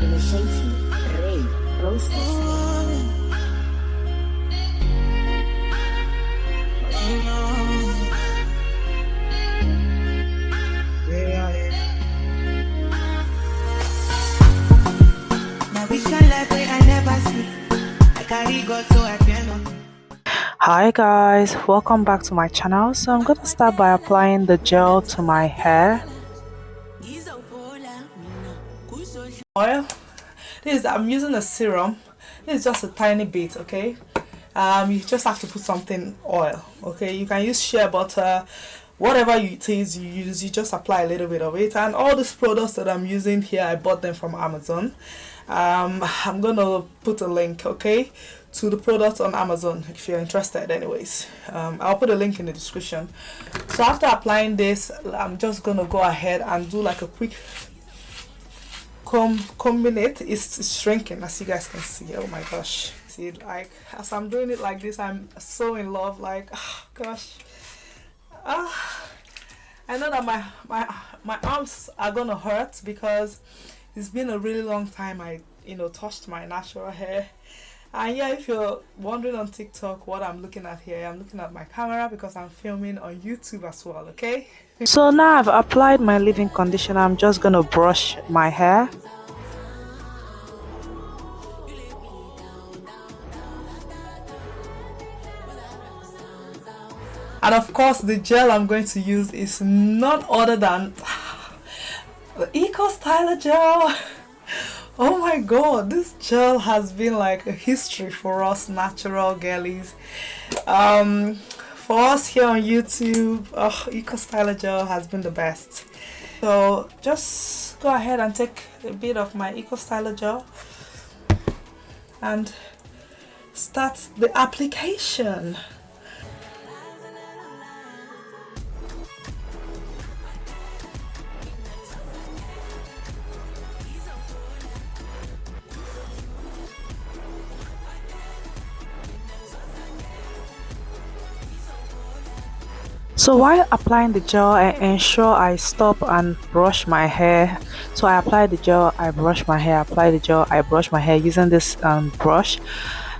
Initiating raid process. Hi guys, welcome back to my channel. So I'm going to start by applying the gel to my hair. Oil. I'm using a serum. This is just a tiny bit, okay? You just have to put something oil, okay? You can use shea butter, whatever it is you use, you just apply a little bit of it. And all these products that I'm using here, I bought them from Amazon. I'm gonna put a link, okay, to the product on Amazon if you're interested. Anyways, I'll put a link in the description. So after applying this, I'm just gonna go ahead and do like a quick combing it. It's shrinking, as you guys can see. Oh my gosh, see, like as I'm doing it like this, I'm so in love. Like, oh gosh, I know that my arms are gonna hurt because it's been a really long time I touched my natural hair. And yeah, if you're wondering on TikTok what I'm looking at here, I'm looking at my camera because I'm filming on YouTube as well, okay? So now I've applied my leave-in conditioner. I'm just gonna brush my hair. And of course, the gel I'm going to use is none other than the Eco Styler gel. Oh my god, this gel has been like a history for us natural girlies. For us here on YouTube, Eco Styler gel has been the best. So just go ahead and take a bit of my Eco Styler gel and start the application. So while applying the gel, I ensure I stop and brush my hair. So I apply the gel, I brush my hair, apply the gel, I brush my hair using this brush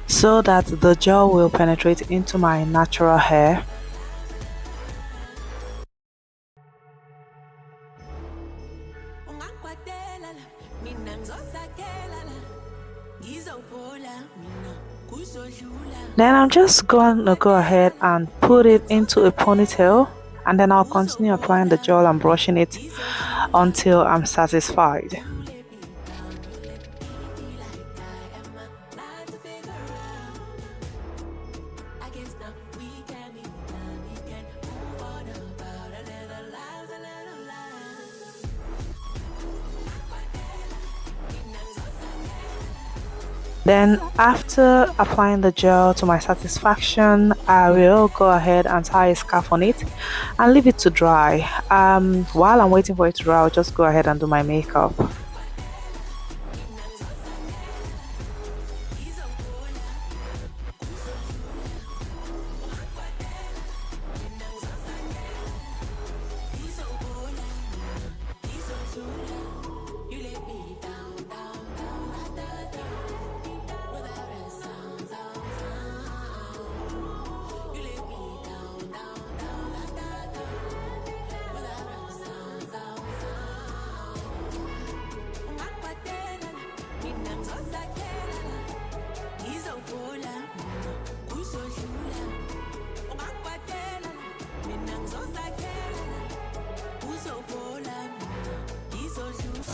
so that the gel will penetrate into my natural hair. Then I'm just going to go ahead and put it into a ponytail, and then I'll continue applying the gel and brushing it until I'm satisfied. Then after applying the gel to my satisfaction, I will go ahead and tie a scarf on it and leave it to dry. While I'm waiting for it to dry, I'll just go ahead and do my makeup.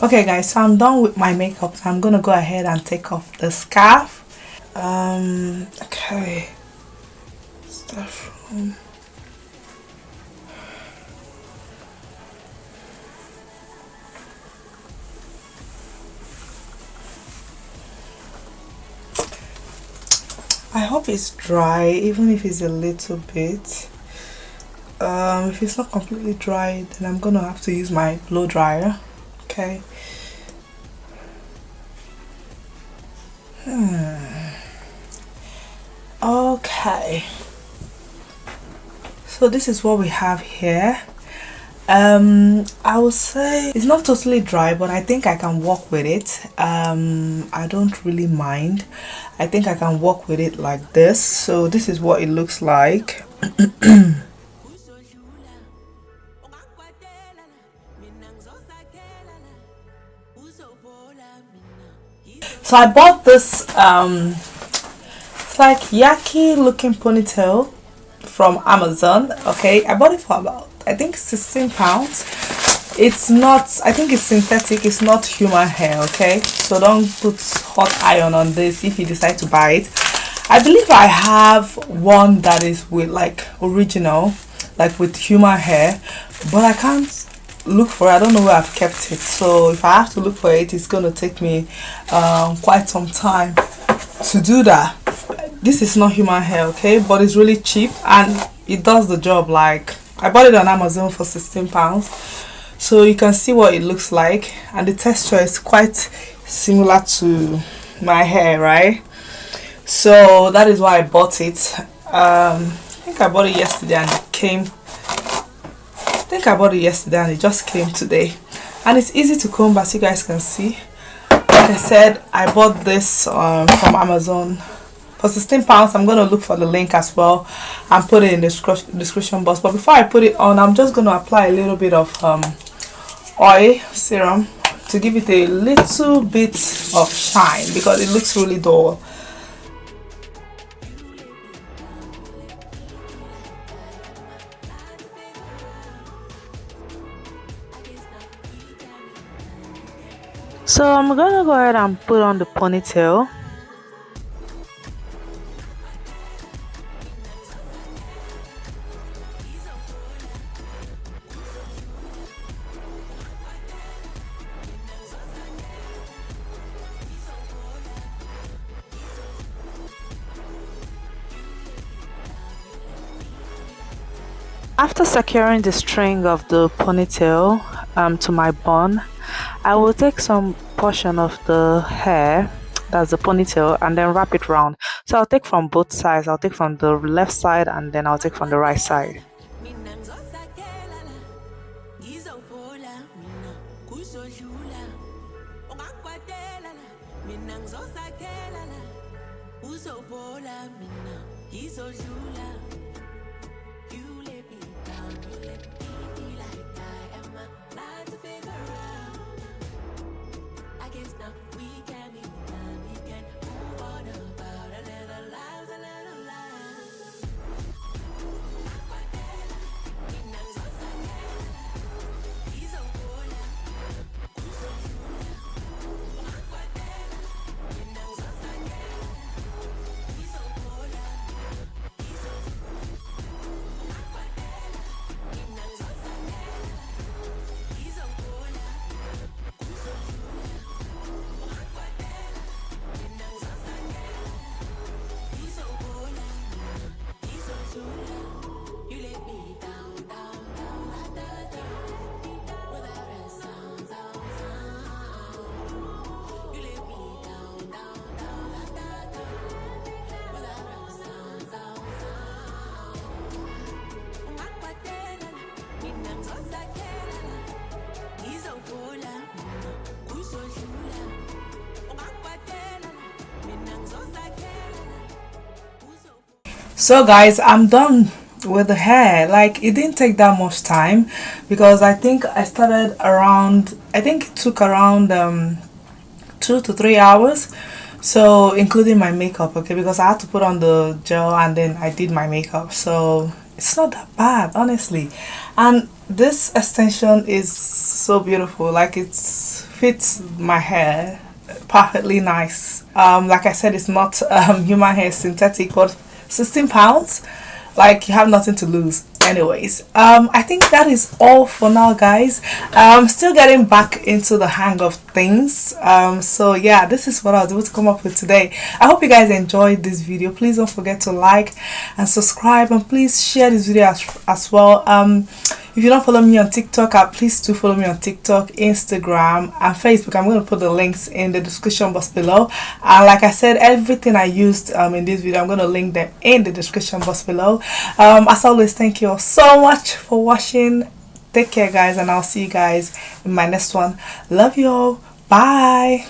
Okay guys, so I'm done with my makeup. So I'm gonna go ahead and take off the scarf. Okay, start from I hope it's dry, even if it's a little bit. If it's not completely dry, then I'm gonna have to use my blow dryer. Okay. Okay. So this is what we have here. I would say it's not totally dry, but I think I can work with it. I don't really mind. I think I can work with it like this. So this is what it looks like. So I bought this it's like yaki looking ponytail from Amazon. Okay, I bought it for about, I think, 16 pounds. It's not, I think it's synthetic, it's not human hair. Okay, so don't put hot iron on this if you decide to buy it. I believe I have one that is with like original, like with human hair, but I can't look for it. I don't know where I've kept it, so if I have to look for it, it's gonna take me quite some time to do that. This is not human hair, okay, but it's really cheap and it does the job. Like, I bought it on Amazon for 16 pounds, so you can see what it looks like, and the texture is quite similar to my hair, right? So that is why I bought it. I think I bought it yesterday and it came, I think I bought it yesterday and it just came today, and it's easy to comb, as you guys can see. Like I said, I bought this from Amazon for 16 pounds. I'm going to look for the link as well and put it in the description box. But before I put it on, I'm just going to apply a little bit of oil serum to give it a little bit of shine because it looks really dull. So I'm gonna go ahead and put on the ponytail. After securing the string of the ponytail to my bun, I will take some portion of the hair, that's the ponytail, and then wrap it round. So I'll take from both sides. I'll take from the left side and then I'll take from the right side. So guys, I'm done with the hair. Like, it didn't take that much time because I think I started around, I think it took around 2 to 3 hours, so including my makeup, okay, because I had to put on the gel and then I did my makeup, so it's not that bad, honestly. And this extension is so beautiful, like it fits my hair perfectly nice. Like I said, it's not human hair, synthetic, but 16 pounds, like, you have nothing to lose. Anyways, I think that is all for now, guys. I'm still getting back into the hang of things, so yeah, this is what I was able to come up with today. I hope you guys enjoyed this video. Please don't forget to like and subscribe, and please share this video as well. If you don't follow me on TikTok, please do follow me on TikTok, Instagram, and Facebook. I'm going to put the links in the description box below. And like I said, everything I used in this video, I'm going to link them in the description box below. As always, thank you all so much for watching. Take care, guys, and I'll see you guys in my next one. Love you all. Bye.